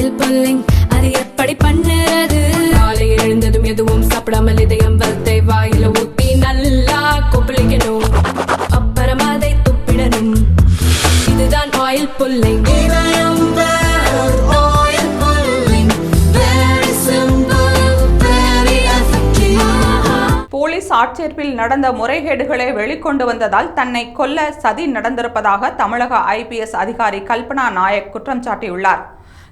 Oil pulling அது எப்படி பண்ணுறது? காலையில் எழுந்ததும் எதுவும் சாப்பிடாமல் இதயம் வளர்த்தை வாயில ஊத்தி நல்லா கொப்பளிக்கணும், அப்புறம் அதை துப்பிடணும். இதுதான் ஆயில் புல்லிங். போலீஸ் ஆட்சேர்ப்பில் நடந்த முறைகேடுகளை வெளிக்கொண்டு வந்ததால் தன்னை கொல்ல சதி நடந்திருப்பதாக தமிழக IPS அதிகாரி கல்பனா நாயக் குற்றம் சாட்டியுள்ளார்.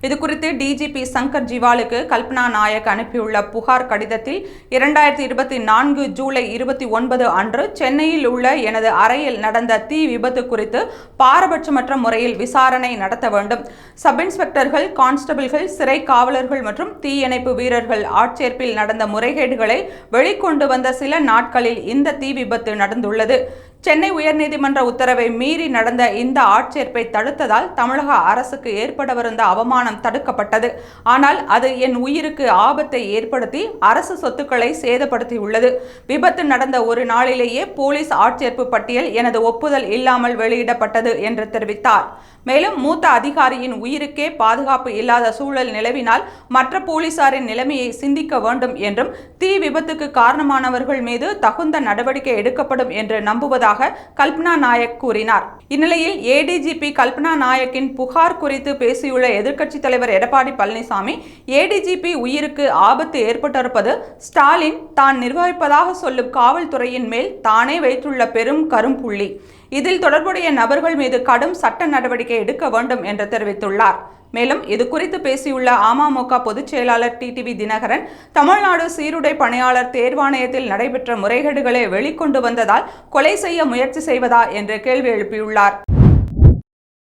இதுகுறித்து டிஜிபி சங்கர் ஜிவாலுக்கு கல்பனா நாயக் அனுப்பியுள்ள புகார் கடிதத்தில் 2024 ஜூலை 29 அன்று சென்னையில் உள்ள எனது அறையில் நடந்த தீ விபத்து குறித்து பாரபட்சமற்ற முறையில் விசாரணை நடத்த வேண்டும். சப் இன்ஸ்பெக்டர்கள், கான்ஸ்டபிள்கள், சிறை காவலர்கள் மற்றும் தீயணைப்பு வீரர்கள் ஆட்சேர்ப்பில் நடந்த முறைகேடுகளை வெளிக்கொண்டு வந்த சில நாட்களில் இந்த தீ விபத்து நடந்துள்ளது. சென்னை உயர்நீதிமன்ற உத்தரவை மீறி நடந்த இந்த ஆட்சேர்ப்பை தடுத்ததால் தமிழக அரசுக்கு ஏற்படவிருந்த அவமானம் தடுக்கப்பட்டது. ஆனால் அது என் உயிருக்கு ஆபத்தை ஏற்படுத்தி அரசு சொத்துக்களை சேதப்படுத்தியுள்ளது. விபத்து நடந்த ஒரு நாளிலேயே போலீஸ் ஆட்சேர்ப்பு பட்டியல் எனது ஒப்புதல் இல்லாமல் வெளியிடப்பட்டது என்று தெரிவித்தார். மேலும் மூத்த அதிகாரியின் உயிருக்கே பாதுகாப்பு இல்லாத சூழல் நிலவினால் மற்ற போலீசாரின் நிலைமையை சிந்திக்க வேண்டும் என்றும் தீ விபத்துக்கு காரணமானவர்கள் மீது தகுந்த நடவடிக்கை எடுக்கப்படும் என்று நம்புவதாக கல்பனா நாயக் கூறினார். இந்நிலையில் ADGP கல்பனா நாயக்கின் புகார் குறித்து பேசியுள்ள எதிர்க்கட்சித் தலைவர் எடப்பாடி பழனிசாமி, ADGP உயிருக்கு ஆபத்து ஏற்பட்டிருப்பது ஸ்டாலின் தான் நிர்வகிப்பதாக சொல்லும் காவல்துறையின் மேல் தானே வைத்துள்ள பெரும் கரும்புள்ளி. இதில் தொடர்புடைய நபர்கள் மீது கடும் சட்ட நடவடிக்கை எடுக்க வேண்டும் என்று தெரிவித்துள்ளார். மேலும் இது குறித்து பேசியுள்ள அமமுக பொதுச் செயலாளர் டிடிவி தினகரன், தமிழ்நாடு சீருடை பணியாளர் தேர்வாணையத்தில் நடைபெற்ற முறைகேடுகளை வெளிக்கொண்டு வந்ததால் கொலை செய்ய முயற்சி செய்வதா என்று கேள்வி எழுப்பியுள்ளார்.